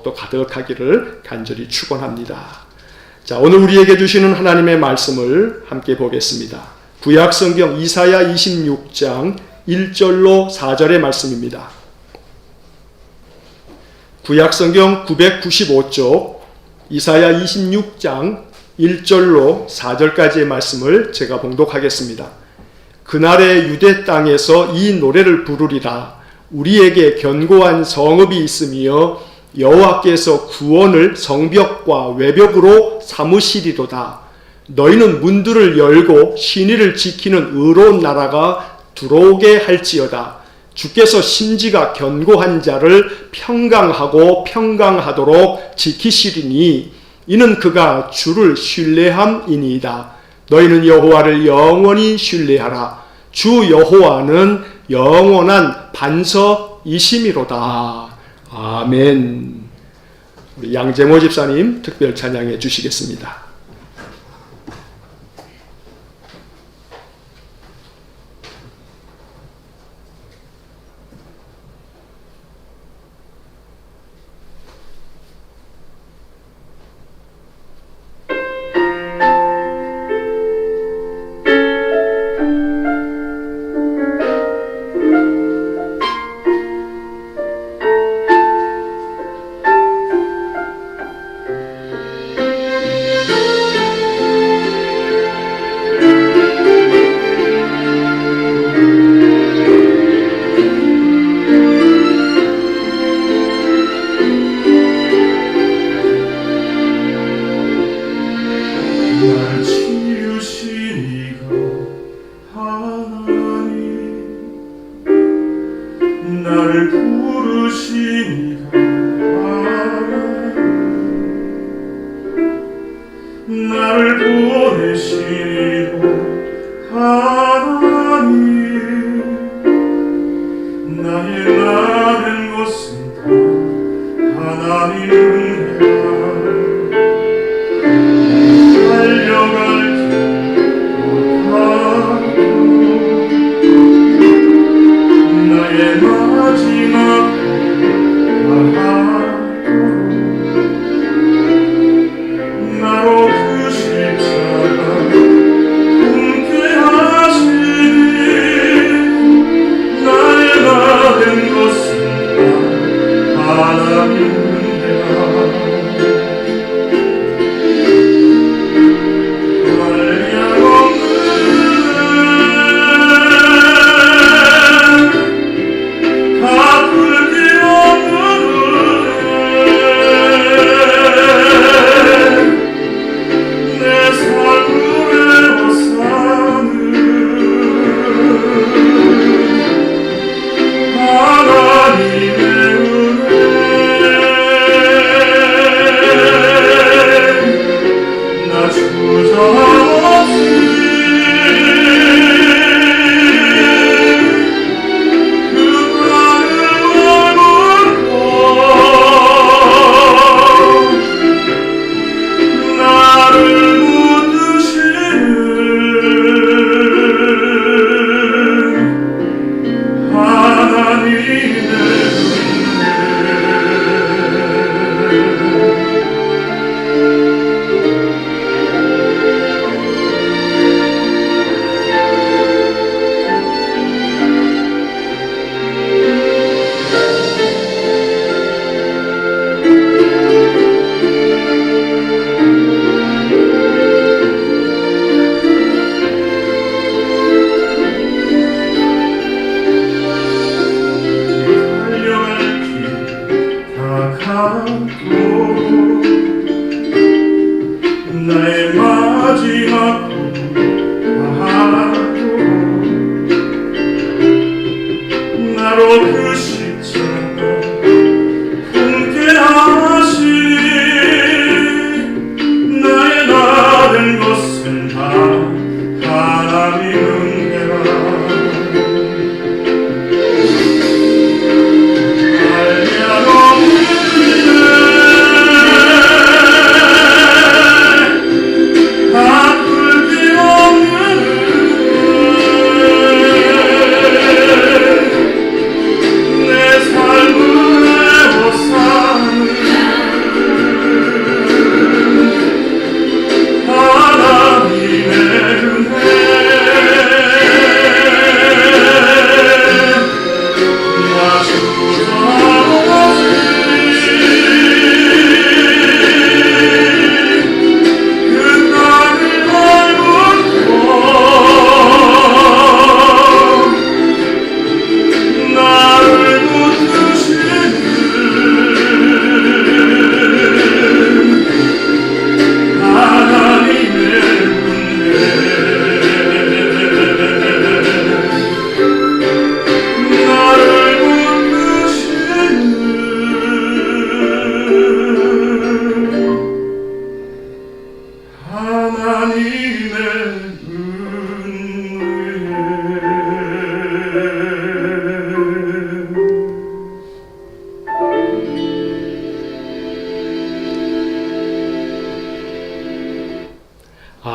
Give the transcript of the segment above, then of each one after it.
또 가득하기를 간절히 축원합니다. 자, 오늘 우리에게 주시는 하나님의 말씀을 함께 보겠습니다. 구약 성경 이사야 26장 1절로 4절의 말씀입니다. 구약 성경 995쪽 이사야 26장 1절로 4절까지의 말씀을 제가 봉독하겠습니다. 그날의 유대 땅에서 이 노래를 부르리라. 우리에게 견고한 성읍이 있으며 여호와께서 구원을 성벽과 외벽으로 삼으시리로다. 너희는 문들을 열고 신의를 지키는 의로운 나라가 들어오게 할지어다. 주께서 심지가 견고한 자를 평강하고 평강하도록 지키시리니 이는 그가 주를 신뢰함이니이다. 너희는 여호와를 영원히 신뢰하라. 주 여호와는 영원한 반석이심이로다. 아멘. 우리 양재모 집사님 특별 찬양해 주시겠습니다.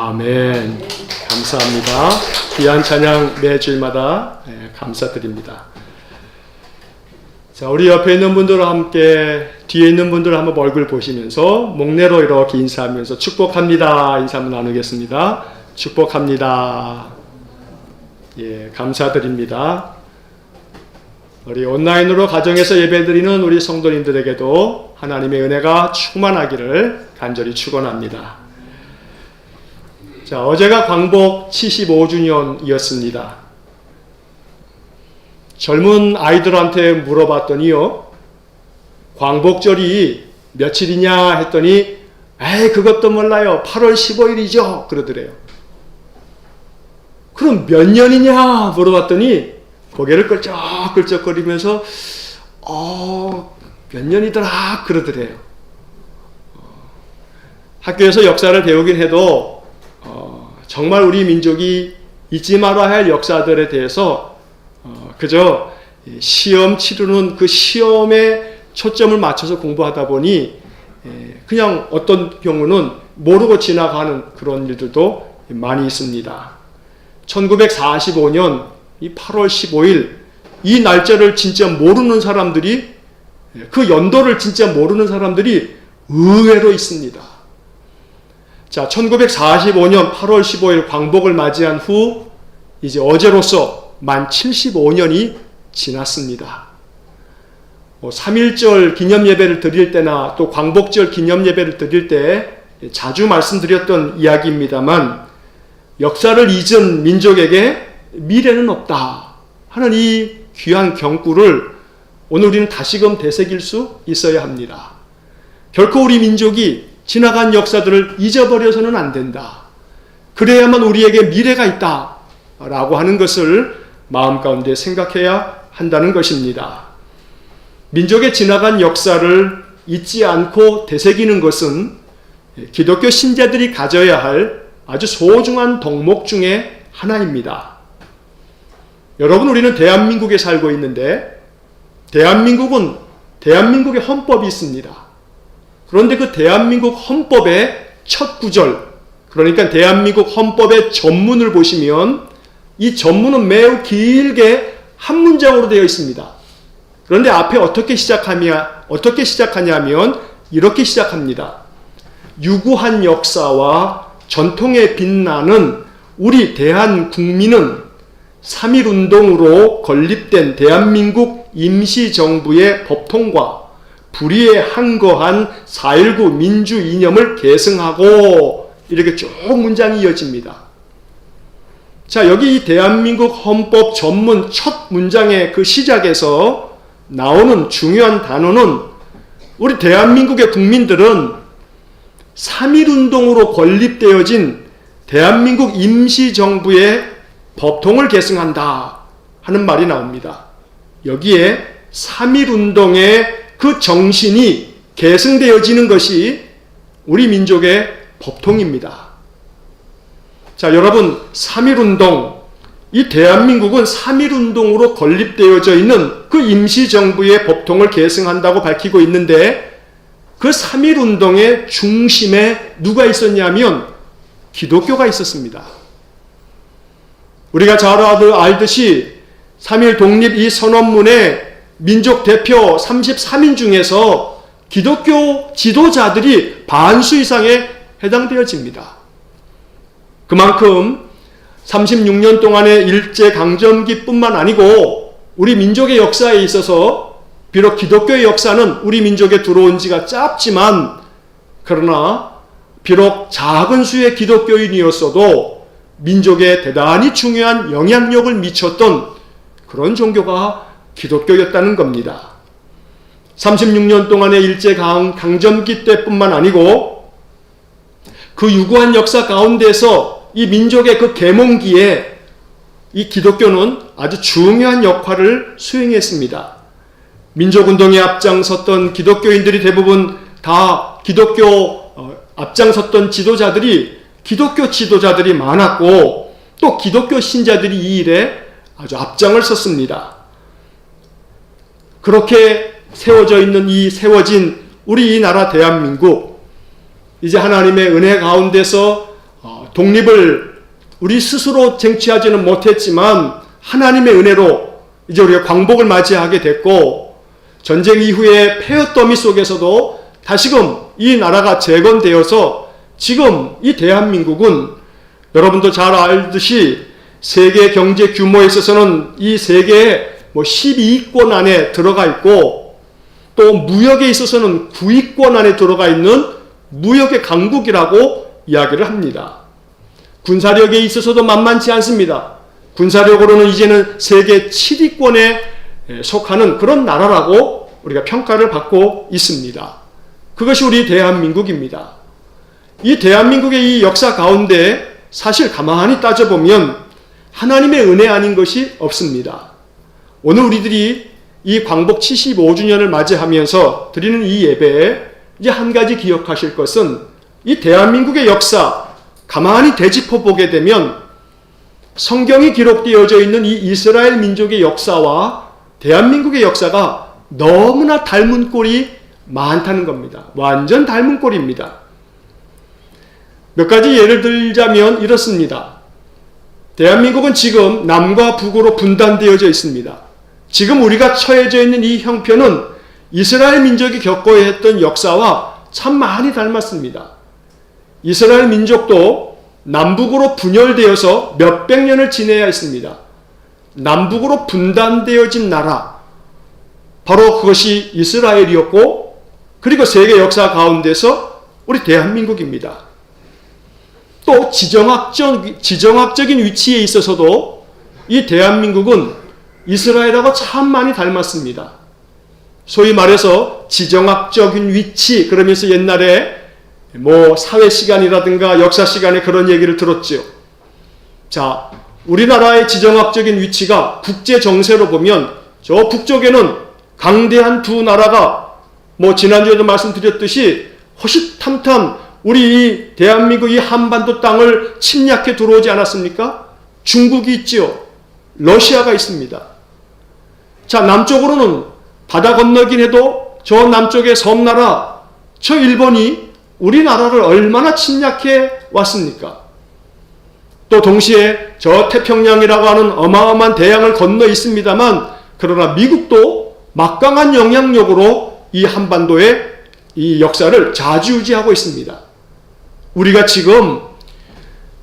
아멘. 감사합니다. 귀한 찬양 매주일마다 감사드립니다. 자, 우리 옆에 있는 분들과 함께 뒤에 있는 분들 한번 얼굴 보시면서 목례로 이렇게 인사하면서 축복합니다. 인사 한번 나누겠습니다. 축복합니다. 예, 감사드립니다. 우리 온라인으로 가정에서 예배드리는 우리 성도님들에게도 하나님의 은혜가 충만하기를 간절히 축원합니다. 자, 어제가 광복 75주년이었습니다. 젊은 아이들한테 물어봤더니요, 광복절이 며칠이냐 했더니, 에이, 그것도 몰라요. 8월 15일이죠. 그러더래요. 그럼 몇 년이냐 물어봤더니, 고개를 끌적끌적거리면서, 몇 년이더라. 그러더래요. 학교에서 역사를 배우긴 해도, 정말 우리 민족이 잊지 말아야 할 역사들에 대해서 그저 시험 치르는 그 시험에 초점을 맞춰서 공부하다 보니 그냥 어떤 경우는 모르고 지나가는 그런 일들도 많이 있습니다. 1945년 이 8월 15일 이 날짜를 진짜 모르는 사람들이, 그 연도를 진짜 모르는 사람들이 의외로 있습니다. 자, 1945년 8월 15일 광복을 맞이한 후 이제 어제로서 만 75년이 지났습니다. 3.1절 기념 예배를 드릴 때나 또 광복절 기념 예배를 드릴 때 자주 말씀드렸던 이야기입니다만, 역사를 잊은 민족에게 미래는 없다 하는 이 귀한 경구를 오늘 우리는 다시금 되새길 수 있어야 합니다. 결코 우리 민족이 지나간 역사들을 잊어버려서는 안 된다. 그래야만 우리에게 미래가 있다 라고 하는 것을 마음 가운데 생각해야 한다는 것입니다. 민족의 지나간 역사를 잊지 않고 되새기는 것은 기독교 신자들이 가져야 할 아주 소중한 덕목 중에 하나입니다. 여러분, 우리는 대한민국에 살고 있는데 대한민국의 헌법이 있습니다. 그런데 그 대한민국 헌법의 첫 구절, 그러니까 대한민국 헌법의 전문을 보시면 이 전문은 매우 길게 한 문장으로 되어 있습니다. 그런데 앞에 어떻게 시작하냐면 이렇게 시작합니다. 유구한 역사와 전통에 빛나는 우리 대한국민은 3.1운동으로 건립된 대한민국 임시정부의 법통과 불의에 항거한 4.19 민주 이념을 계승하고, 이렇게 쭉 문장이 이어집니다. 자, 여기 이 대한민국 헌법 전문 첫 문장의 그 시작에서 나오는 중요한 단어는, 우리 대한민국의 국민들은 3.1운동으로 건립되어진 대한민국 임시정부의 법통을 계승한다 하는 말이 나옵니다. 여기에 3.1운동의 그 정신이 계승되어지는 것이 우리 민족의 법통입니다. 자, 여러분, 3.1운동, 이 대한민국은 3.1운동으로 건립되어져 있는 그 임시정부의 법통을 계승한다고 밝히고 있는데, 그 3.1운동의 중심에 누가 있었냐면 기독교가 있었습니다. 우리가 잘 알듯이 3.1 독립 이 선언문에 민족 대표 33인 중에서 기독교 지도자들이 반수 이상에 해당되어집니다. 그만큼 36년 동안의 일제강점기뿐만 아니고 우리 민족의 역사에 있어서 비록 기독교의 역사는 우리 민족에 들어온 지가 짧지만, 그러나 비록 작은 수의 기독교인이었어도 민족에 대단히 중요한 영향력을 미쳤던 그런 종교가 기독교였다는 겁니다. 36년 동안의 일제강점기 때뿐만 아니고 그 유구한 역사 가운데서 이 민족의 그 계몽기에 이 기독교는 아주 중요한 역할을 수행했습니다. 민족운동에 앞장섰던 기독교인들이 대부분 다 앞장섰던 기독교 지도자들이 많았고, 또 기독교 신자들이 이 일에 아주 앞장을 섰습니다. 그렇게 세워진 우리 이 나라 대한민국, 이제 하나님의 은혜 가운데서 독립을 우리 스스로 쟁취하지는 못했지만 하나님의 은혜로 이제 우리가 광복을 맞이하게 됐고, 전쟁 이후에 폐허더미 속에서도 다시금 이 나라가 재건되어서 지금 이 대한민국은 여러분도 잘 알듯이 세계 경제 규모에 있어서는 이 세계의 12위권 안에 들어가 있고, 또 무역에 있어서는 9위권 안에 들어가 있는 무역의 강국이라고 이야기를 합니다. 군사력에 있어서도 만만치 않습니다. 군사력으로는 이제는 세계 7위권에 속하는 그런 나라라고 우리가 평가를 받고 있습니다. 그것이 우리 대한민국입니다. 이 대한민국의 이 역사 가운데 사실 가만히 따져보면 하나님의 은혜 아닌 것이 없습니다. 오늘 우리들이 이 광복 75주년을 맞이하면서 드리는 이 예배에 이제 한 가지 기억하실 것은 이 대한민국의 역사 가만히 되짚어 보게 되면 성경이 기록되어져 있는 이 이스라엘 민족의 역사와 대한민국의 역사가 너무나 닮은 꼴이 많다는 겁니다. 완전 닮은 꼴입니다. 몇 가지 예를 들자면 이렇습니다. 대한민국은 지금 남과 북으로 분단되어져 있습니다. 지금 우리가 처해져 있는 이 형편은 이스라엘 민족이 겪어야 했던 역사와 참 많이 닮았습니다. 이스라엘 민족도 남북으로 분열되어서 몇백 년을 지내야 했습니다. 남북으로 분단되어진 나라, 바로 그것이 이스라엘이었고, 그리고 세계 역사 가운데서 우리 대한민국입니다. 또 지정학적인 위치에 있어서도 이 대한민국은 이스라엘하고 참 많이 닮았습니다. 소위 말해서 지정학적인 위치, 그러면서 옛날에 사회 시간이라든가 역사 시간에 그런 얘기를 들었죠. 자, 우리나라의 지정학적인 위치가 국제 정세로 보면 저 북쪽에는 강대한 두 나라가 지난주에도 말씀드렸듯이 호시탐탐 우리 이 대한민국 이 한반도 땅을 침략해 들어오지 않았습니까? 중국이 있지요. 러시아가 있습니다. 자, 남쪽으로는 바다 건너긴 해도 저 남쪽의 섬나라, 저 일본이 우리나라를 얼마나 침략해 왔습니까? 또 동시에 저 태평양이라고 하는 어마어마한 대양을 건너 있습니다만, 그러나 미국도 막강한 영향력으로 이 한반도의 이 역사를 좌지우지하고 있습니다. 우리가 지금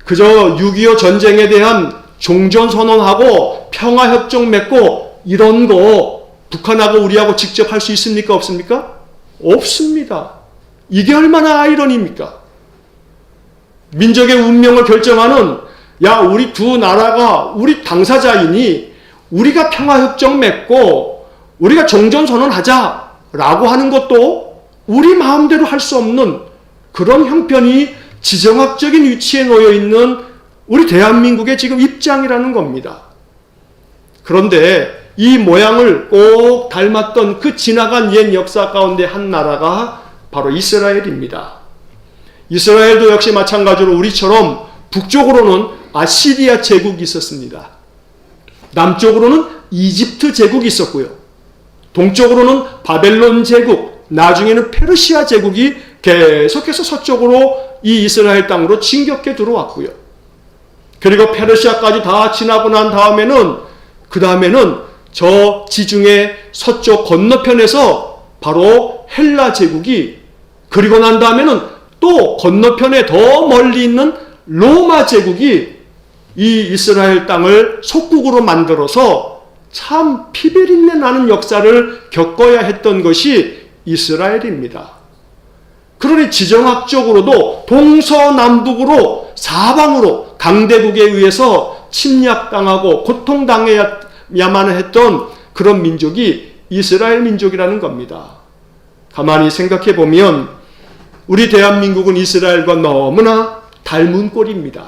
그저 6.25 전쟁에 대한 종전선언하고 평화협정 맺고 이런 거 북한하고 우리하고 직접 할 수 있습니까? 없습니까? 없습니다. 이게 얼마나 아이러니입니까? 민족의 운명을 결정하는 우리 두 나라가 우리 당사자이니 우리가 평화협정 맺고 우리가 종전선언하자라고 하는 것도 우리 마음대로 할 수 없는 그런 형편이 지정학적인 위치에 놓여 있는 우리 대한민국의 지금 입장이라는 겁니다. 그런데 이 모양을 꼭 닮았던 그 지나간 옛 역사 가운데 한 나라가 바로 이스라엘입니다. 이스라엘도 역시 마찬가지로 우리처럼 북쪽으로는 아시리아 제국이 있었습니다. 남쪽으로는 이집트 제국이 있었고요. 동쪽으로는 바벨론 제국, 나중에는 페르시아 제국이 계속해서 서쪽으로 이 이스라엘 땅으로 진격해 들어왔고요. 그리고 페르시아까지 다 지나고 난 다음에는 저 지중해 서쪽 건너편에서 바로 헬라 제국이, 그리고 난 다음에는 또 건너편에 더 멀리 있는 로마 제국이 이 이스라엘 땅을 속국으로 만들어서 참 피비린내 나는 역사를 겪어야 했던 것이 이스라엘입니다. 그러니 지정학적으로도 동서남북으로 사방으로 강대국에 의해서 침략당하고 고통당해야만 했던 그런 민족이 이스라엘 민족이라는 겁니다. 가만히 생각해 보면 우리 대한민국은 이스라엘과 너무나 닮은 꼴입니다.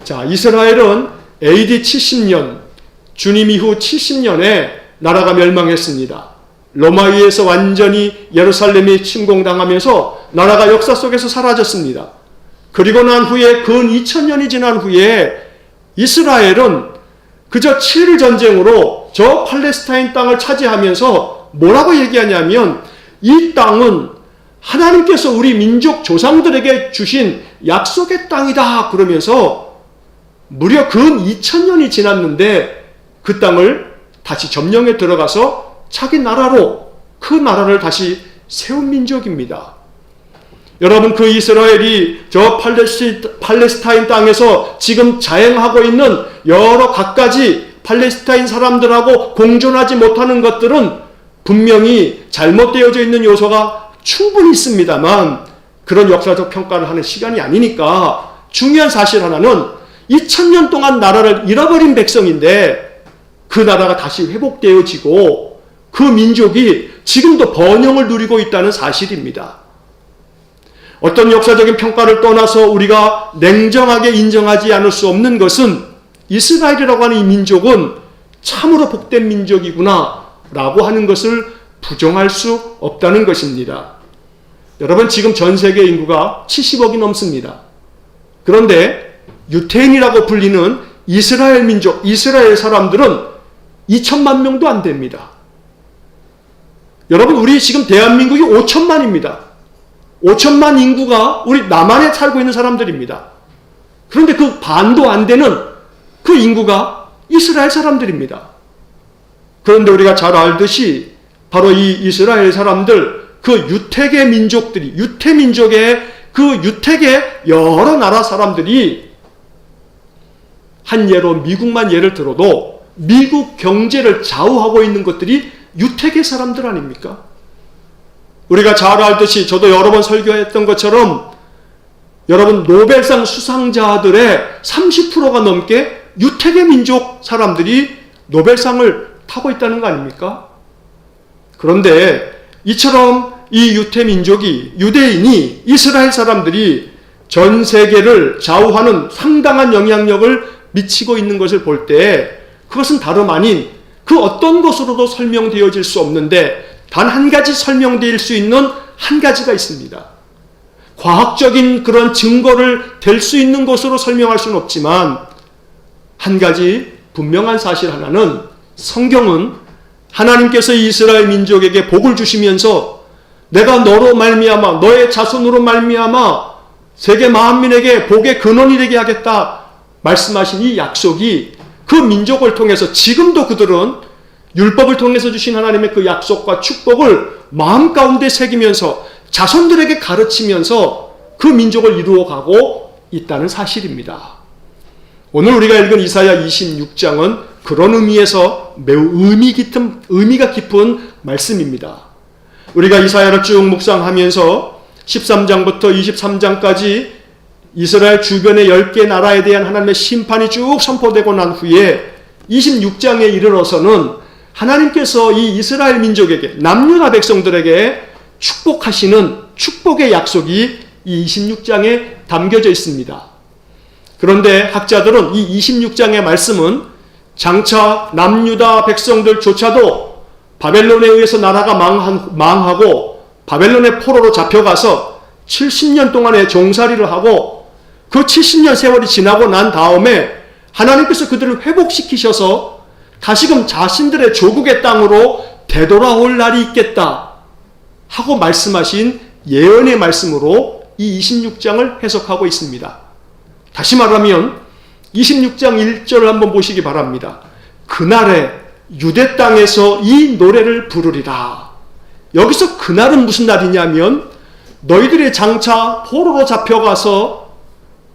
자, 이스라엘은 AD 70년, 주님 이후 70년에 나라가 멸망했습니다. 로마에 의해서 완전히 예루살렘이 침공당하면서 나라가 역사 속에서 사라졌습니다. 그리고 난 후에 근 2000년이 지난 후에 이스라엘은 그저 7일 전쟁으로 저 팔레스타인 땅을 차지하면서 뭐라고 얘기하냐면 이 땅은 하나님께서 우리 민족 조상들에게 주신 약속의 땅이다 그러면서 무려 근 2000년이 지났는데 그 땅을 다시 점령에 들어가서 자기 나라로 그 나라를 다시 세운 민족입니다. 여러분, 그 이스라엘이 저 팔레스타인 땅에서 지금 자행하고 있는 여러 갖가지 팔레스타인 사람들하고 공존하지 못하는 것들은 분명히 잘못되어져 있는 요소가 충분히 있습니다만 그런 역사적 평가를 하는 시간이 아니니까 중요한 사실 하나는 2000년 동안 나라를 잃어버린 백성인데 그 나라가 다시 회복되어지고 그 민족이 지금도 번영을 누리고 있다는 사실입니다. 어떤 역사적인 평가를 떠나서 우리가 냉정하게 인정하지 않을 수 없는 것은 이스라엘이라고 하는 이 민족은 참으로 복된 민족이구나 라고 하는 것을 부정할 수 없다는 것입니다. 여러분, 지금 전 세계 인구가 70억이 넘습니다. 그런데 유태인이라고 불리는 이스라엘 민족, 이스라엘 사람들은 2천만 명도 안 됩니다. 여러분, 우리 지금 대한민국이 5천만입니다. 5천만 인구가 우리 남한에 살고 있는 사람들입니다. 그런데 그 반도 안 되는 그 인구가 이스라엘 사람들입니다. 그런데 우리가 잘 알듯이 바로 이 이스라엘 사람들, 그 유택의 민족들이, 유태민족의 그 유택의 여러 나라 사람들이 한 예로 미국만 예를 들어도 미국 경제를 좌우하고 있는 것들이 유택의 사람들 아닙니까? 우리가 잘 알듯이 저도 여러 번 설교했던 것처럼 여러분, 노벨상 수상자들의 30%가 넘게 유택의 민족 사람들이 노벨상을 타고 있다는 거 아닙니까? 그런데 이처럼 이 유태민족이, 유대인이, 이스라엘 사람들이 전 세계를 좌우하는 상당한 영향력을 미치고 있는 것을 볼 때 그것은 다름 아닌 그 어떤 것으로도 설명되어질 수 없는데 단 한 가지 설명될 수 있는 한 가지가 있습니다. 과학적인 그런 증거를 댈 수 있는 것으로 설명할 수는 없지만 한 가지 분명한 사실 하나는 성경은 하나님께서 이스라엘 민족에게 복을 주시면서 내가 너로 말미암아 너의 자손으로 말미암아 세계 만민에게 복의 근원이 되게 하겠다 말씀하신 이 약속이 그 민족을 통해서 지금도 그들은 율법을 통해서 주신 하나님의 그 약속과 축복을 마음 가운데 새기면서 자손들에게 가르치면서 그 민족을 이루어가고 있다는 사실입니다. 오늘 우리가 읽은 이사야 26장은 그런 의미에서 매우 의미가 깊은 말씀입니다. 우리가 이사야를 쭉 묵상하면서 13장부터 23장까지 이스라엘 주변의 10개 나라에 대한 하나님의 심판이 쭉 선포되고 난 후에 26장에 이르러서는 하나님께서 이 이스라엘 민족에게, 남유다 백성들에게 축복하시는 축복의 약속이 이 26장에 담겨져 있습니다. 그런데 학자들은 이 26장의 말씀은 장차 남유다 백성들조차도 바벨론에 의해서 나라가 망하고 바벨론의 포로로 잡혀가서 70년 동안의 종살이를 하고 그 70년 세월이 지나고 난 다음에 하나님께서 그들을 회복시키셔서 다시금 자신들의 조국의 땅으로 되돌아올 날이 있겠다 하고 말씀하신 예언의 말씀으로 이 26장을 해석하고 있습니다. 다시 말하면 26장 1절을 한번 보시기 바랍니다. 그날에 유대 땅에서 이 노래를 부르리라. 여기서 그날은 무슨 날이냐면 너희들이 장차 포로로 잡혀가서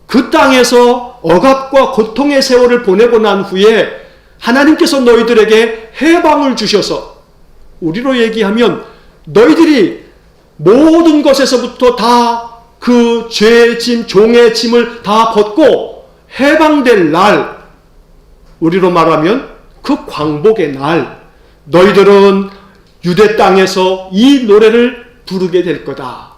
그 땅에서 억압과 고통의 세월을 보내고 난 후에 하나님께서 너희들에게 해방을 주셔서, 우리로 얘기하면 너희들이 모든 것에서부터 다 그 죄의 짐, 종의 짐을 다 벗고 해방될 날, 우리로 말하면 그 광복의 날, 너희들은 유대 땅에서 이 노래를 부르게 될 거다.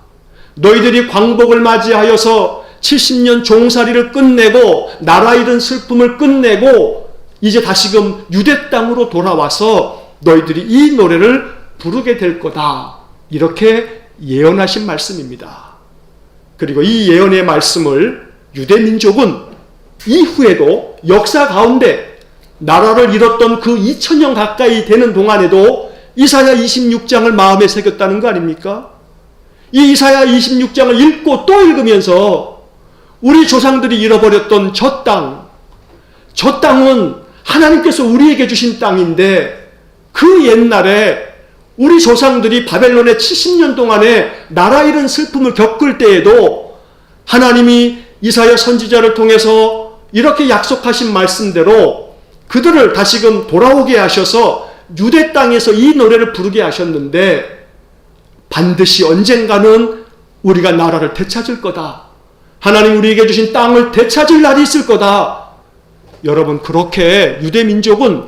너희들이 광복을 맞이하여서 70년 종살이를 끝내고 나라 잃은 슬픔을 끝내고 이제 다시금 유대 땅으로 돌아와서 너희들이 이 노래를 부르게 될 거다. 이렇게 예언하신 말씀입니다. 그리고 이 예언의 말씀을 유대민족은 이후에도 역사 가운데 나라를 잃었던 그 2000년 가까이 되는 동안에도 이사야 26장을 마음에 새겼다는 거 아닙니까? 이 이사야 26장을 읽고 또 읽으면서 우리 조상들이 잃어버렸던 저 땅은 하나님께서 우리에게 주신 땅인데, 그 옛날에 우리 조상들이 바벨론의 70년 동안에 나라 잃은 슬픔을 겪을 때에도 하나님이 이사야 선지자를 통해서 이렇게 약속하신 말씀대로 그들을 다시금 돌아오게 하셔서 유대 땅에서 이 노래를 부르게 하셨는데, 반드시 언젠가는 우리가 나라를 되찾을 거다. 하나님 우리에게 주신 땅을 되찾을 날이 있을 거다. 여러분, 그렇게 유대 민족은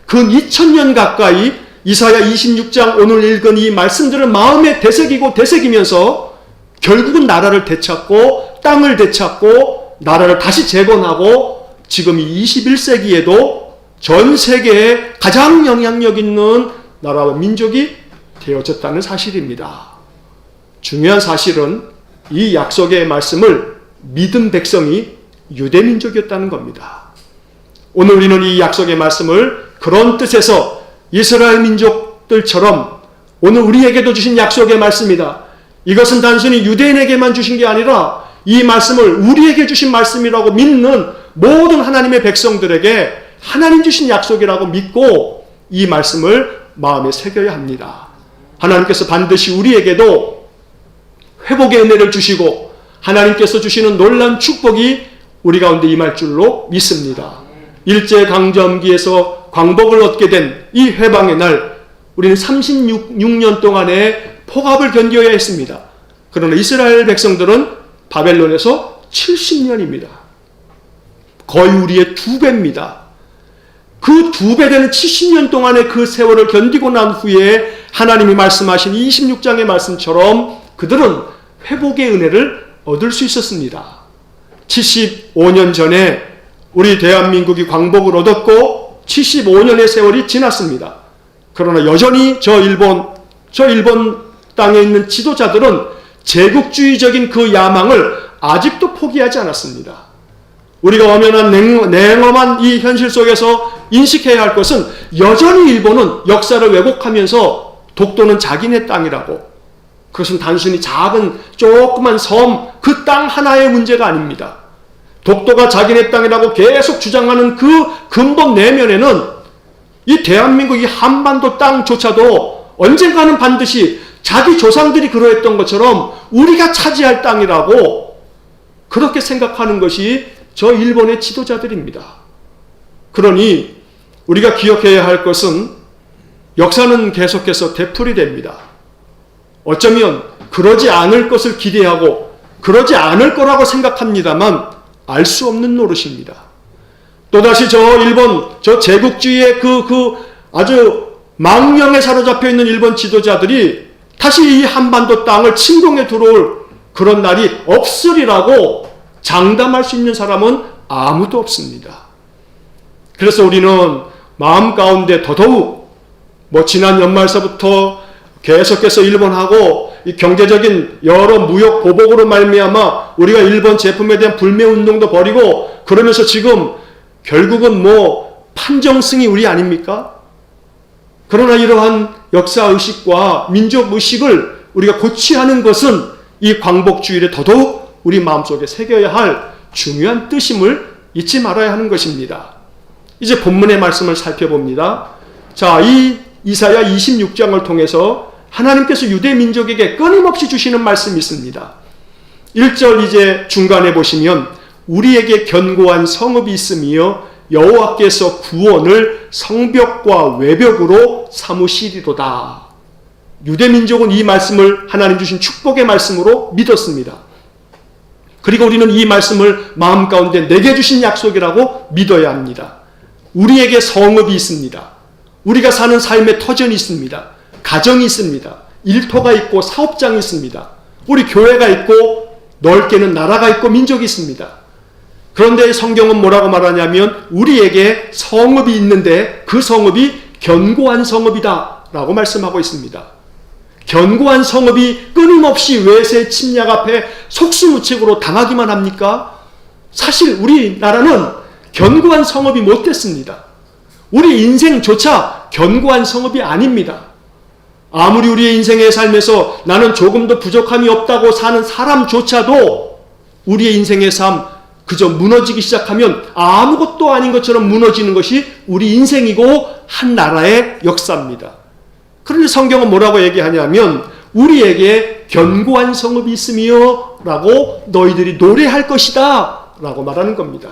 근 2000년 가까이 이사야 26장 오늘 읽은 이 말씀들을 마음에 되새기면서 결국은 나라를 되찾고 땅을 되찾고 나라를 다시 재건하고 지금 이 21세기에도 전 세계에 가장 영향력 있는 나라와 민족이 되어졌다는 사실입니다. 중요한 사실은 이 약속의 말씀을 믿은 백성이 유대 민족이었다는 겁니다. 오늘 우리는 이 약속의 말씀을 그런 뜻에서 이스라엘 민족들처럼 오늘 우리에게도 주신 약속의 말씀이다. 이것은 단순히 유대인에게만 주신 게 아니라 이 말씀을 우리에게 주신 말씀이라고 믿는 모든 하나님의 백성들에게 하나님 주신 약속이라고 믿고 이 말씀을 마음에 새겨야 합니다. 하나님께서 반드시 우리에게도 회복의 은혜를 주시고 하나님께서 주시는 놀라운 축복이 우리 가운데 임할 줄로 믿습니다. 일제강점기에서 광복을 얻게 된 이 회방의 날, 우리는 36년 동안의 폭압을 견뎌야 했습니다. 그러나 이스라엘 백성들은 바벨론에서 70년입니다. 거의 우리의 2배입니다. 그 2배 되는 70년 동안의 그 세월을 견디고 난 후에 하나님이 말씀하신 26장의 말씀처럼 그들은 회복의 은혜를 얻을 수 있었습니다. 75년 전에 우리 대한민국이 광복을 얻었고 75년의 세월이 지났습니다. 그러나 여전히 저 일본 땅에 있는 지도자들은 제국주의적인 그 야망을 아직도 포기하지 않았습니다. 우리가 엄연한 냉엄한 이 현실 속에서 인식해야 할 것은 여전히 일본은 역사를 왜곡하면서 독도는 자기네 땅이라고, 그것은 단순히 작은 조그만 섬, 그 땅 하나의 문제가 아닙니다. 독도가 자기네 땅이라고 계속 주장하는 그 근본 내면에는 이 대한민국 이 한반도 땅조차도 언젠가는 반드시 자기 조상들이 그러했던 것처럼 우리가 차지할 땅이라고 그렇게 생각하는 것이 저 일본의 지도자들입니다. 그러니 우리가 기억해야 할 것은 역사는 계속해서 되풀이됩니다. 어쩌면 그러지 않을 것을 기대하고 그러지 않을 거라고 생각합니다만 알 수 없는 노릇입니다. 또다시 저 일본, 저 제국주의의 아주 망령에 사로잡혀 있는 일본 지도자들이 다시 이 한반도 땅을 침공해 들어올 그런 날이 없으리라고 장담할 수 있는 사람은 아무도 없습니다. 그래서 우리는 마음 가운데 더더욱 지난 연말서부터 계속해서 일본하고 이 경제적인 여러 무역 보복으로 말미암아 우리가 일본 제품에 대한 불매 운동도 벌이고 그러면서 지금 결국은 판정승이 우리 아닙니까? 그러나 이러한 역사의식과 민족의식을 우리가 고취하는 것은 이 광복주의를 더더욱 우리 마음속에 새겨야 할 중요한 뜻임을 잊지 말아야 하는 것입니다. 이제 본문의 말씀을 살펴봅니다. 자, 이 이사야 26장을 통해서 하나님께서 유대 민족에게 끊임없이 주시는 말씀이 있습니다. 1절 이제 중간에 보시면 우리에게 견고한 성읍이 있으며 여호와께서 구원을 성벽과 외벽으로 삼으시리로다. 유대 민족은 이 말씀을 하나님 주신 축복의 말씀으로 믿었습니다. 그리고 우리는 이 말씀을 마음 가운데 내게 주신 약속이라고 믿어야 합니다. 우리에게 성읍이 있습니다. 우리가 사는 삶의 터전이 있습니다. 가정이 있습니다. 일터가 있고 사업장이 있습니다. 우리 교회가 있고 넓게는 나라가 있고 민족이 있습니다. 그런데 성경은 뭐라고 말하냐면 우리에게 성읍이 있는데 그 성읍이 견고한 성읍이다 라고 말씀하고 있습니다. 견고한 성읍이 끊임없이 외세 침략 앞에 속수무책으로 당하기만 합니까? 사실 우리나라는 견고한 성읍이 못 됐습니다. 우리 인생조차 견고한 성읍이 아닙니다. 아무리 우리의 인생의 삶에서 나는 조금도 부족함이 없다고 사는 사람조차도 우리의 인생의 삶 그저 무너지기 시작하면 아무것도 아닌 것처럼 무너지는 것이 우리 인생이고 한 나라의 역사입니다. 그런데 성경은 뭐라고 얘기하냐면 우리에게 견고한 성읍이 있으며 라고 너희들이 노래할 것이다 라고 말하는 겁니다.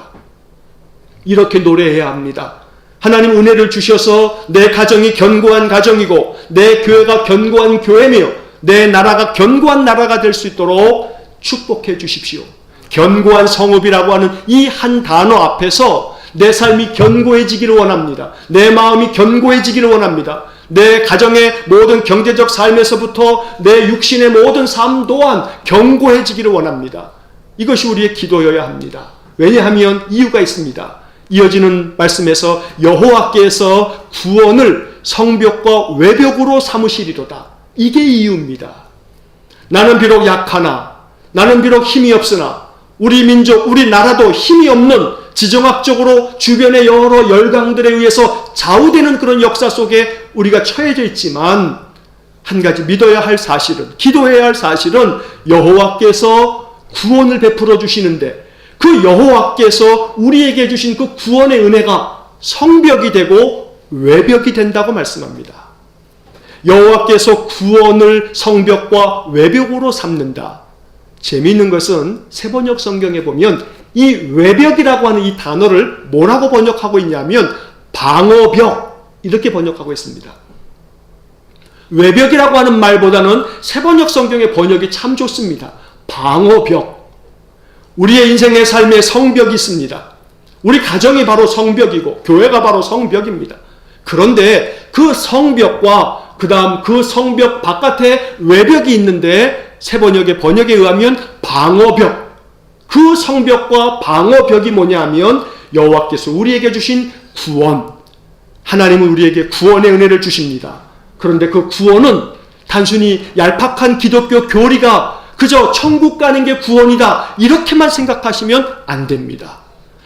이렇게 노래해야 합니다. 하나님 은혜를 주셔서 내 가정이 견고한 가정이고 내 교회가 견고한 교회며 내 나라가 견고한 나라가 될 수 있도록 축복해 주십시오. 견고한 성읍이라고 하는 이 한 단어 앞에서 내 삶이 견고해지기를 원합니다. 내 마음이 견고해지기를 원합니다. 내 가정의 모든 경제적 삶에서부터 내 육신의 모든 삶 또한 견고해지기를 원합니다. 이것이 우리의 기도여야 합니다. 왜냐하면 이유가 있습니다. 이어지는 말씀에서 여호와께서 구원을 성벽과 외벽으로 삼으시리로다. 이게 이유입니다. 나는 비록 약하나 나는 비록 힘이 없으나 우리 민족, 우리 나라도 힘이 없는 지정학적으로 주변의 여러 열강들에 의해서 좌우되는 그런 역사 속에 우리가 처해져 있지만 한 가지 믿어야 할 사실은, 기도해야 할 사실은 여호와께서 구원을 베풀어 주시는데 그 여호와께서 우리에게 주신 그 구원의 은혜가 성벽이 되고 외벽이 된다고 말씀합니다. 여호와께서 구원을 성벽과 외벽으로 삼는다. 재미있는 것은 세번역 성경에 보면 이 외벽이라고 하는 이 단어를 뭐라고 번역하고 있냐면 방어벽 이렇게 번역하고 있습니다. 외벽이라고 하는 말보다는 세번역 성경의 번역이 참 좋습니다. 방어벽. 우리의 인생의 삶에 성벽이 있습니다. 우리 가정이 바로 성벽이고 교회가 바로 성벽입니다. 그런데 그 성벽과 그 다음 그 성벽 바깥에 외벽이 있는데 세번역의 번역에 의하면 방어벽. 그 성벽과 방어벽이 뭐냐 하면 여호와께서 우리에게 주신 구원. 하나님은 우리에게 구원의 은혜를 주십니다. 그런데 그 구원은 단순히 얄팍한 기독교 교리가 그저 천국 가는 게 구원이다 이렇게만 생각하시면 안 됩니다.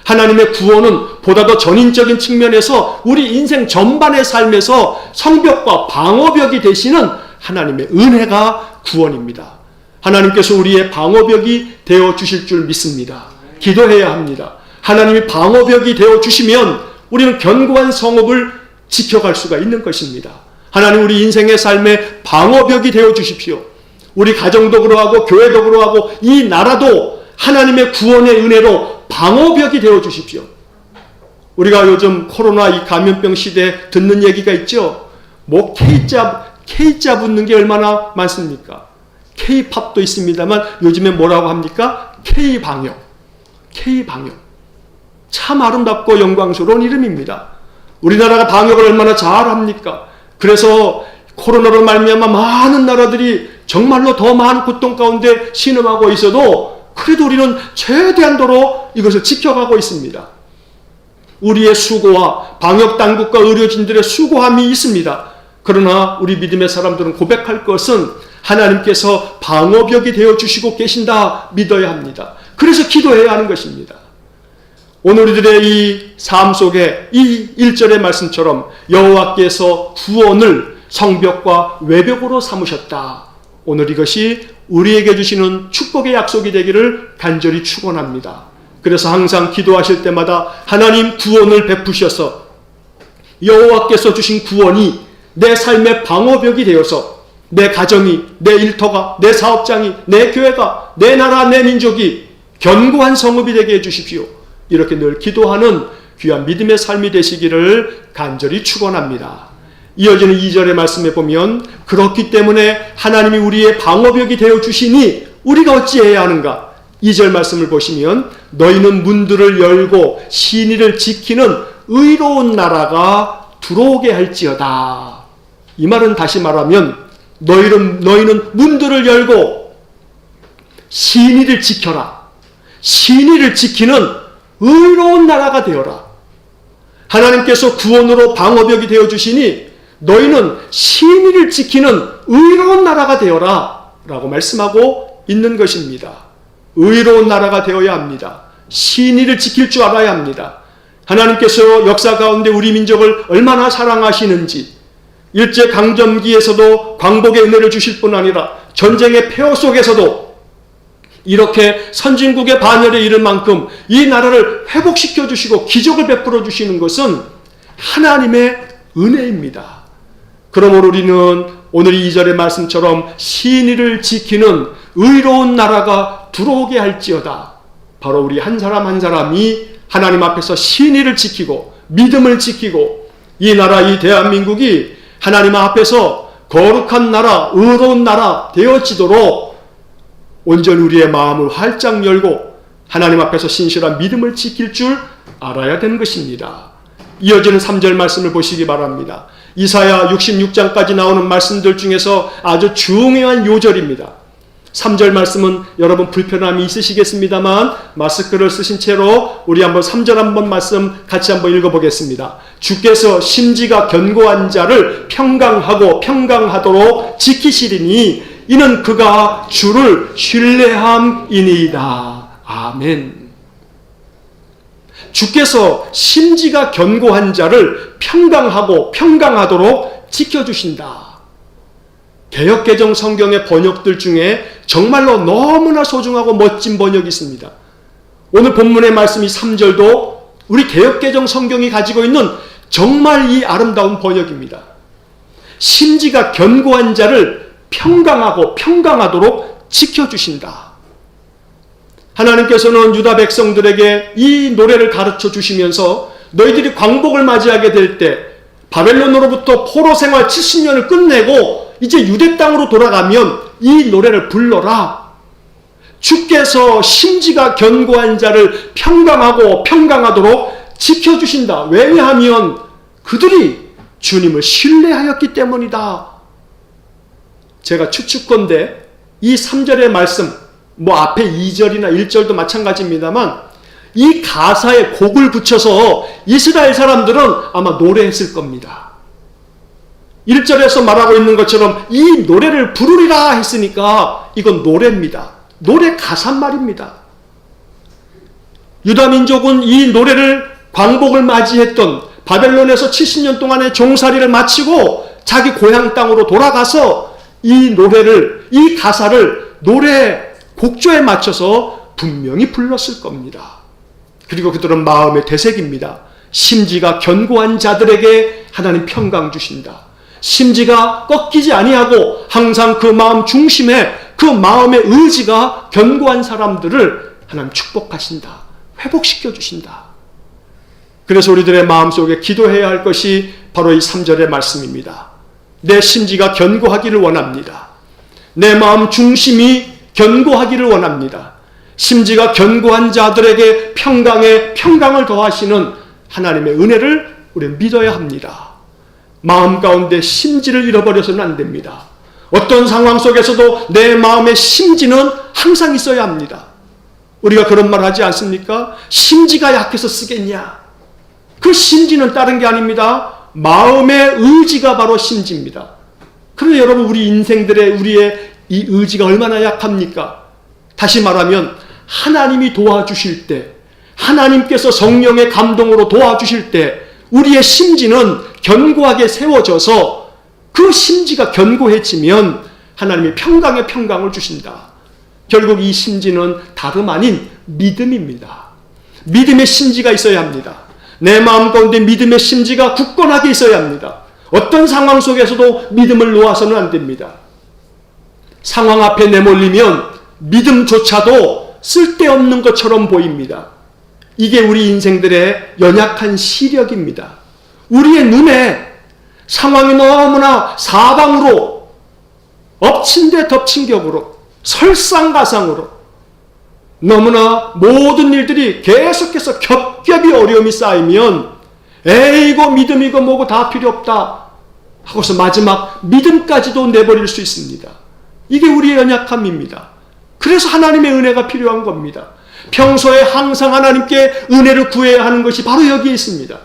하나님의 구원은 보다 더 전인적인 측면에서 우리 인생 전반의 삶에서 성벽과 방어벽이 되시는 하나님의 은혜가 구원입니다. 하나님께서 우리의 방어벽이 되어 주실 줄 믿습니다. 기도해야 합니다. 하나님이 방어벽이 되어 주시면 우리는 견고한 성읍을 지켜갈 수가 있는 것입니다. 하나님 우리 인생의 삶에 방어벽이 되어 주십시오. 우리 가정도 그러하고 교회도 그러하고 이 나라도 하나님의 구원의 은혜로 방어벽이 되어 주십시오. 우리가 요즘 코로나 이 감염병 시대에 듣는 얘기가 있죠. 뭐 K자 붙는 게 얼마나 많습니까? K팝도 있습니다만 요즘에 뭐라고 합니까? K방역. 참 아름답고 영광스러운 이름입니다. 우리나라가 방역을 얼마나 잘합니까? 그래서 코로나로 말미암아 많은 나라들이 정말로 더 많은 고통 가운데 신음하고 있어도 그래도 우리는 최대한도로 이것을 지켜가고 있습니다. 우리의 수고와 방역당국과 의료진들의 수고함이 있습니다. 그러나 우리 믿음의 사람들은 고백할 것은 하나님께서 방어벽이 되어주시고 계신다 믿어야 합니다. 그래서 기도해야 하는 것입니다. 오늘 우리들의 이 삶 속에 이 1절의 말씀처럼 여호와께서 구원을 성벽과 외벽으로 삼으셨다. 오늘 이것이 우리에게 주시는 축복의 약속이 되기를 간절히 축원합니다. 그래서 항상 기도하실 때마다 하나님 구원을 베푸셔서 여호와께서 주신 구원이 내 삶의 방어벽이 되어서 내 가정이, 내 일터가, 내 사업장이, 내 교회가, 내 나라, 내 민족이 견고한 성읍이 되게 해주십시오. 이렇게 늘 기도하는 귀한 믿음의 삶이 되시기를 간절히 축원합니다. 이어지는 2절의 말씀에 보면 그렇기 때문에 하나님이 우리의 방어벽이 되어주시니 우리가 어찌해야 하는가? 2절 말씀을 보시면 너희는 문들을 열고 신의를 지키는 의로운 나라가 들어오게 할지어다. 이 말은 다시 말하면 너희는 문들을 열고 신의를 지켜라. 신의를 지키는 의로운 나라가 되어라. 하나님께서 구원으로 방어벽이 되어주시니 너희는 신의를 지키는 의로운 나라가 되어라 라고 말씀하고 있는 것입니다. 의로운 나라가 되어야 합니다. 신의를 지킬 줄 알아야 합니다. 하나님께서 역사 가운데 우리 민족을 얼마나 사랑하시는지 일제강점기에서도 광복의 은혜를 주실 뿐 아니라 전쟁의 폐허 속에서도 이렇게 선진국의 반열에 이를 만큼 이 나라를 회복시켜 주시고 기적을 베풀어 주시는 것은 하나님의 은혜입니다. 그러므로 우리는 오늘 2절의 말씀처럼 신의를 지키는 의로운 나라가 들어오게 할지어다. 바로 우리 한 사람 한 사람이 하나님 앞에서 신의를 지키고 믿음을 지키고 이 나라, 이 대한민국이 하나님 앞에서 거룩한 나라, 의로운 나라 되어지도록 온전히 우리의 마음을 활짝 열고 하나님 앞에서 신실한 믿음을 지킬 줄 알아야 되는 것입니다. 이어지는 3절 말씀을 보시기 바랍니다. 이사야 66장까지 나오는 말씀들 중에서 아주 중요한 요절입니다. 3절 말씀은 여러분 불편함이 있으시겠습니다만 마스크를 쓰신 채로 우리 한번 3절 한번 말씀 같이 한번 읽어보겠습니다. 주께서 심지가 견고한 자를 평강하고 평강하도록 지키시리니 이는 그가 주를 신뢰함이니이다. 아멘. 주께서 심지가 견고한 자를 평강하고 평강하도록 지켜주신다. 개역개정 성경의 번역들 중에 정말로 너무나 소중하고 멋진 번역이 있습니다. 오늘 본문의 말씀 이 3절도 우리 개역개정 성경이 가지고 있는 정말 이 아름다운 번역입니다. 심지가 견고한 자를 평강하고 평강하도록 지켜주신다. 하나님께서는 유다 백성들에게 이 노래를 가르쳐 주시면서 너희들이 광복을 맞이하게 될 때 바벨론으로부터 포로 생활 70년을 끝내고 이제 유대 땅으로 돌아가면 이 노래를 불러라. 주께서 심지가 견고한 자를 평강하고 평강하도록 지켜주신다. 왜냐하면 그들이 주님을 신뢰하였기 때문이다. 제가 추측건데 이 3절의 말씀, 앞에 2절이나 1절도 마찬가지입니다만 이 가사에 곡을 붙여서 이스라엘 사람들은 아마 노래했을 겁니다. 1절에서 말하고 있는 것처럼 이 노래를 부르리라 했으니까 이건 노래입니다. 노래 가사란 말입니다. 유다 민족은 이 노래를 광복을 맞이했던 바벨론에서 70년 동안의 종살이를 마치고 자기 고향 땅으로 돌아가서 이 노래를, 이 가사를 노래 곡조에 맞춰서 분명히 불렀을 겁니다. 그리고 그들은 마음의 되새깁니다. 심지가 견고한 자들에게 하나님 평강 주신다. 심지가 꺾이지 아니하고 항상 그 마음 중심에 그 마음의 의지가 견고한 사람들을 하나님 축복하신다. 회복시켜 주신다. 그래서 우리들의 마음속에 기도해야 할 것이 바로 이 3절의 말씀입니다. 내 심지가 견고하기를 원합니다. 내 마음 중심이 견고하기를 원합니다. 심지가 견고한 자들에게 평강에 평강을 더하시는 하나님의 은혜를 우리는 믿어야 합니다. 마음 가운데 심지를 잃어버려서는 안 됩니다. 어떤 상황 속에서도 내 마음의 심지는 항상 있어야 합니다. 우리가 그런 말 하지 않습니까? 심지가 약해서 쓰겠냐? 그 심지는 다른 게 아닙니다. 마음의 의지가 바로 심지입니다. 그런데 여러분 우리 인생들의 우리의 이 의지가 얼마나 약합니까? 다시 말하면 하나님이 도와주실 때, 하나님께서 성령의 감동으로 도와주실 때 우리의 심지는 견고하게 세워져서 그 심지가 견고해지면 하나님이 평강의 평강을 주신다. 결국 이 심지는 다름 아닌 믿음입니다. 믿음의 심지가 있어야 합니다. 내 마음 가운데 믿음의 심지가 굳건하게 있어야 합니다. 어떤 상황 속에서도 믿음을 놓아서는 안 됩니다. 상황 앞에 내몰리면 믿음조차도 쓸데없는 것처럼 보입니다. 이게 우리 인생들의 연약한 시력입니다. 우리의 눈에 상황이 너무나 사방으로 엎친 데 덮친 격으로 설상가상으로 너무나 모든 일들이 계속해서 겹겹이 어려움이 쌓이면 에이고 믿음이고 뭐고 다 필요 없다 하고서 마지막 믿음까지도 내버릴 수 있습니다. 이게 우리의 연약함입니다. 그래서 하나님의 은혜가 필요한 겁니다. 평소에 항상 하나님께 은혜를 구해야 하는 것이 바로 여기에 있습니다.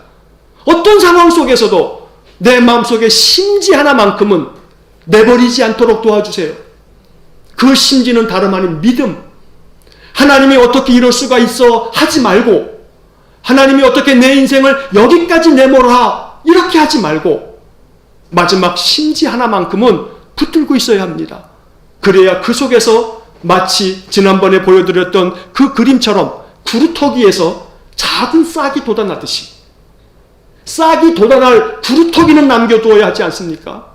어떤 상황 속에서도 내 마음속에 심지 하나만큼은 내버리지 않도록 도와주세요. 그 심지는 다름 아닌 믿음. 하나님이 어떻게 이럴 수가 있어 하지 말고, 하나님이 어떻게 내 인생을 여기까지 내몰아 이렇게 하지 말고, 마지막 심지 하나만큼은 붙들고 있어야 합니다. 그래야 그 속에서 마치 지난번에 보여드렸던 그 그림처럼 구루터기에서 작은 싹이 돋아나듯이 싹이 돋아날 구루터기는 남겨두어야 하지 않습니까?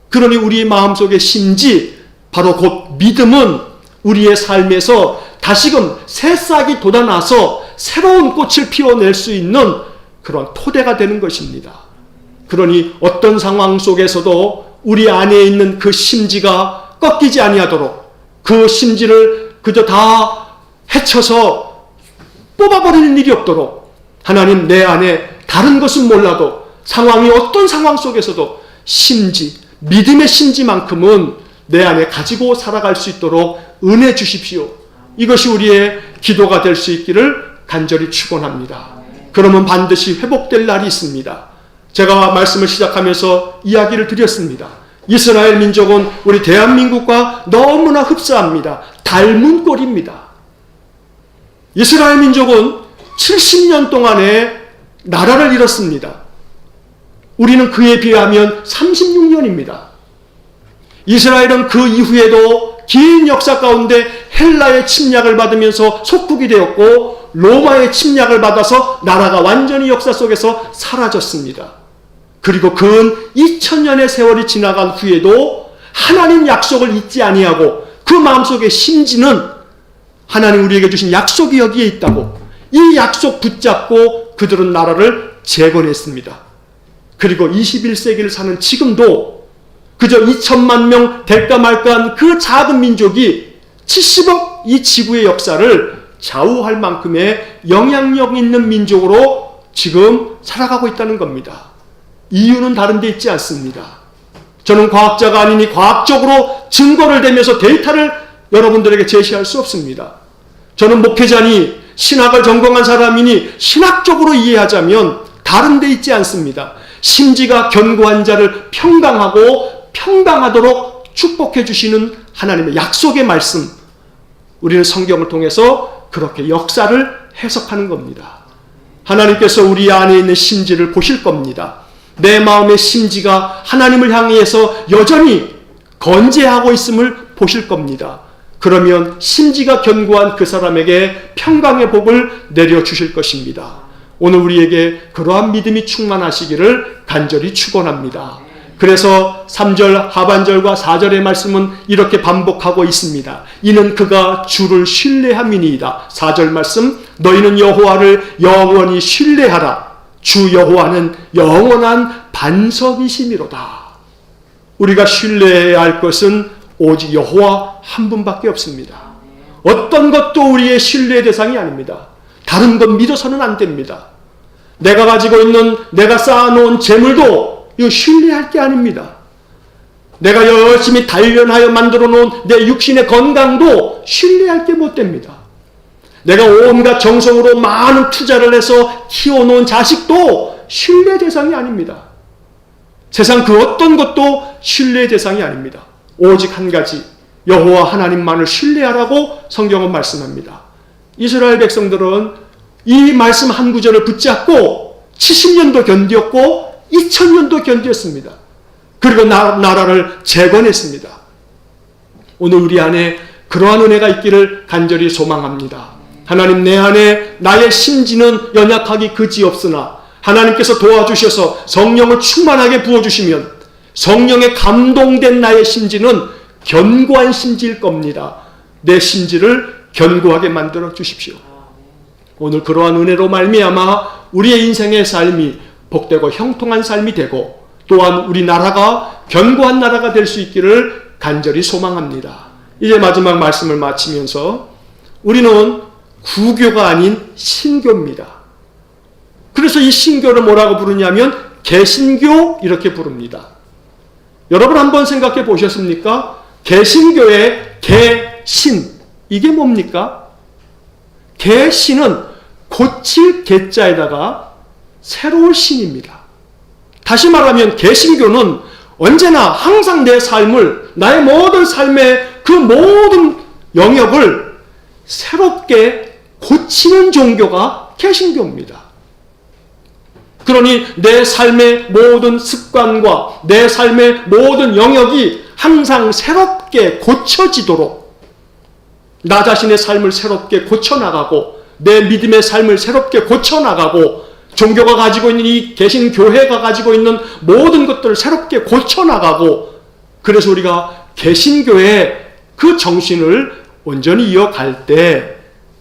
그러니 우리 마음속의 심지, 바로 곧 믿음은 우리의 삶에서 다시금 새 싹이 돋아나서 새로운 꽃을 피워낼 수 있는 그런 토대가 되는 것입니다. 그러니 어떤 상황 속에서도 우리 안에 있는 그 심지가 꺾이지 아니하도록, 그 심지를 그저 다 헤쳐서 뽑아버리는 일이 없도록 하나님, 내 안에 다른 것은 몰라도 상황이 어떤 상황 속에서도 심지, 믿음의 심지만큼은 내 안에 가지고 살아갈 수 있도록 은혜 주십시오. 이것이 우리의 기도가 될 수 있기를 간절히 축원합니다. 그러면 반드시 회복될 날이 있습니다. 제가 말씀을 시작하면서 이야기를 드렸습니다. 이스라엘 민족은 우리 대한민국과 너무나 흡사합니다. 닮은 꼴입니다. 이스라엘 민족은 70년 동안에 나라를 잃었습니다. 우리는 그에 비하면 36년입니다. 이스라엘은 그 이후에도 긴 역사 가운데 헬라의 침략을 받으면서 속국이 되었고 로마의 침략을 받아서 나라가 완전히 역사 속에서 사라졌습니다. 그리고 근 2000년의 세월이 지나간 후에도 하나님 약속을 잊지 아니하고 그 마음속의 심지는 하나님 우리에게 주신 약속이 여기에 있다고 이 약속 붙잡고 그들은 나라를 재건했습니다. 그리고 21세기를 사는 지금도 그저 2천만 명 될까 말까한 그 작은 민족이 70억 이 지구의 역사를 좌우할 만큼의 영향력 있는 민족으로 지금 살아가고 있다는 겁니다. 이유는 다른 데 있지 않습니다. 저는 과학자가 아니니 과학적으로 증거를 대면서 데이터를 여러분들에게 제시할 수 없습니다. 저는 목회자니 신학을 전공한 사람이니 신학적으로 이해하자면 다른 데 있지 않습니다. 심지가 견고한 자를 평강하고 평강하도록 축복해 주시는 하나님의 약속의 말씀, 우리는 성경을 통해서 그렇게 역사를 해석하는 겁니다. 하나님께서 우리 안에 있는 심지를 보실 겁니다. 내 마음의 심지가 하나님을 향해서 여전히 건재하고 있음을 보실 겁니다. 그러면 심지가 견고한 그 사람에게 평강의 복을 내려주실 것입니다. 오늘 우리에게 그러한 믿음이 충만하시기를 간절히 축원합니다. 그래서 3절 하반절과 4절의 말씀은 이렇게 반복하고 있습니다. 이는 그가 주를 신뢰함이니이다. 4절 말씀, 너희는 여호와를 영원히 신뢰하라. 주 여호와는 영원한 반석이시미로다. 우리가 신뢰해야 할 것은 오직 여호와 한 분밖에 없습니다. 어떤 것도 우리의 신뢰의 대상이 아닙니다. 다른 것 믿어서는 안 됩니다. 내가 가지고 있는, 내가 쌓아놓은 재물도 이거 신뢰할 게 아닙니다. 내가 열심히 단련하여 만들어 놓은 내 육신의 건강도 신뢰할 게 못 됩니다. 내가 온갖 정성으로 많은 투자를 해서 키워놓은 자식도 신뢰 대상이 아닙니다. 세상 그 어떤 것도 신뢰 대상이 아닙니다. 오직 한 가지, 여호와 하나님만을 신뢰하라고 성경은 말씀합니다. 이스라엘 백성들은 이 말씀 한 구절을 붙잡고 70년도 견디었고 2000년도 견디었습니다. 그리고 나라를 재건했습니다. 오늘 우리 안에 그러한 은혜가 있기를 간절히 소망합니다. 하나님, 내 안에 나의 심지는 연약하기 그지없으나 하나님께서 도와주셔서 성령을 충만하게 부어주시면 성령에 감동된 나의 심지는 견고한 심지일 겁니다. 내 심지를 견고하게 만들어 주십시오. 오늘 그러한 은혜로 말미암아 우리의 인생의 삶이 복되고 형통한 삶이 되고 또한 우리 나라가 견고한 나라가 될 수 있기를 간절히 소망합니다. 이제 마지막 말씀을 마치면서 우리는 구교가 아닌 신교입니다. 그래서 이 신교를 뭐라고 부르냐면 개신교 이렇게 부릅니다. 여러분 한번 생각해 보셨습니까? 개신교의 개신, 이게 뭡니까? 개신은 고칠 개자에다가 새로운 신입니다. 다시 말하면 개신교는 언제나 항상 내 삶을, 나의 모든 삶의 그 모든 영역을 새롭게 고치는 종교가 개신교입니다. 그러니 내 삶의 모든 습관과 내 삶의 모든 영역이 항상 새롭게 고쳐지도록, 나 자신의 삶을 새롭게 고쳐나가고 내 믿음의 삶을 새롭게 고쳐나가고 종교가 가지고 있는 이 개신교회가 가지고 있는 모든 것들을 새롭게 고쳐나가고, 그래서 우리가 개신교회의 그 정신을 온전히 이어갈 때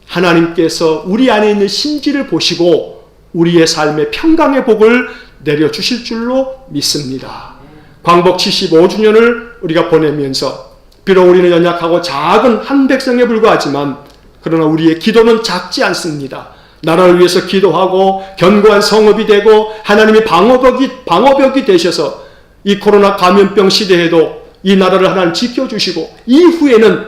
하나님께서 우리 안에 있는 심지를 보시고 우리의 삶의 평강의 복을 내려주실 줄로 믿습니다. 광복 75주년을 우리가 보내면서 비록 우리는 연약하고 작은 한 백성에 불과하지만 그러나 우리의 기도는 작지 않습니다. 나라를 위해서 기도하고 견고한 성읍이 되고 하나님의 방어벽이 되셔서 이 코로나 감염병 시대에도 이 나라를 하나님 지켜주시고, 이후에는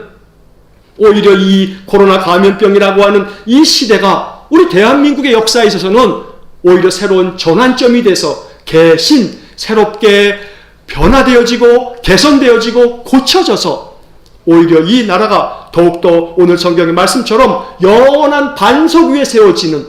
오히려 이 코로나 감염병이라고 하는 이 시대가 우리 대한민국의 역사에 있어서는 오히려 새로운 전환점이 돼서 새롭게 변화되어지고 개선되어지고 고쳐져서 오히려 이 나라가 더욱더 오늘 성경의 말씀처럼 영원한 반석 위에 세워지는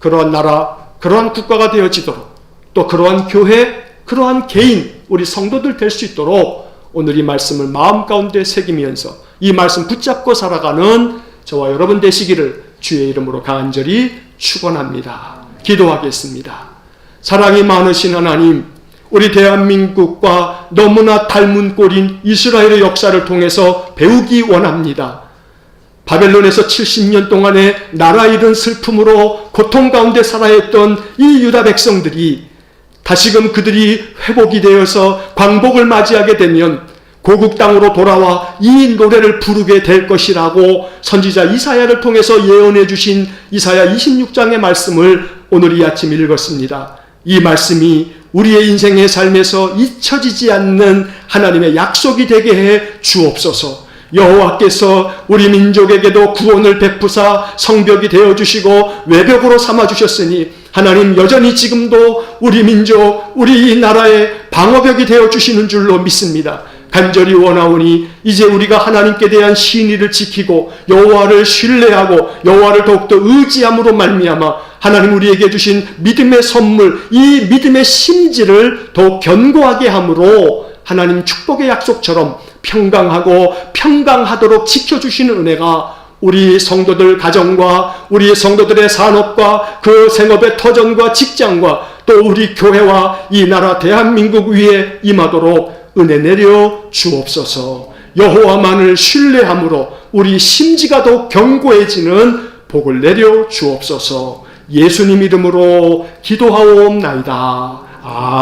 그러한 나라, 그러한 국가가 되어지도록, 또 그러한 교회, 그러한 개인, 우리 성도들 될 수 있도록 오늘 이 말씀을 마음 가운데 새기면서 이 말씀 붙잡고 살아가는 저와 여러분 되시기를 주의 이름으로 간절히 축원합니다. 기도하겠습니다. 사랑이 많으신 하나님, 우리 대한민국과 너무나 닮은 꼴인 이스라엘의 역사를 통해서 배우기 원합니다. 바벨론에서 70년 동안의 나라 잃은 슬픔으로 고통 가운데 살아야 했던 이 유다 백성들이 다시금 그들이 회복이 되어서 광복을 맞이하게 되면 고국 땅으로 돌아와 이 노래를 부르게 될 것이라고 선지자 이사야를 통해서 예언해 주신 이사야 26장의 말씀을 오늘 이 아침 읽었습니다. 이 말씀이 우리의 인생의 삶에서 잊혀지지 않는 하나님의 약속이 되게 해 주옵소서. 여호와께서 우리 민족에게도 구원을 베푸사 성벽이 되어주시고 외벽으로 삼아주셨으니 하나님 여전히 지금도 우리 민족, 우리 이 나라의 방어벽이 되어주시는 줄로 믿습니다. 간절히 원하오니 이제 우리가 하나님께 대한 신의를 지키고 여호와를 신뢰하고 여호와를 더욱더 의지함으로 말미암아 하나님 우리에게 주신 믿음의 선물, 이 믿음의 심지를 더욱 견고하게 함으로 하나님 축복의 약속처럼 평강하고 평강하도록 지켜주시는 은혜가 우리 성도들 가정과 우리 성도들의 산업과 그 생업의 터전과 직장과 또 우리 교회와 이 나라 대한민국 위에 임하도록 은혜 내려 주옵소서. 여호와만을 신뢰함으로 우리 심지가 더 견고해지는 복을 내려 주옵소서. 예수님 이름으로 기도하옵나이다. 아멘.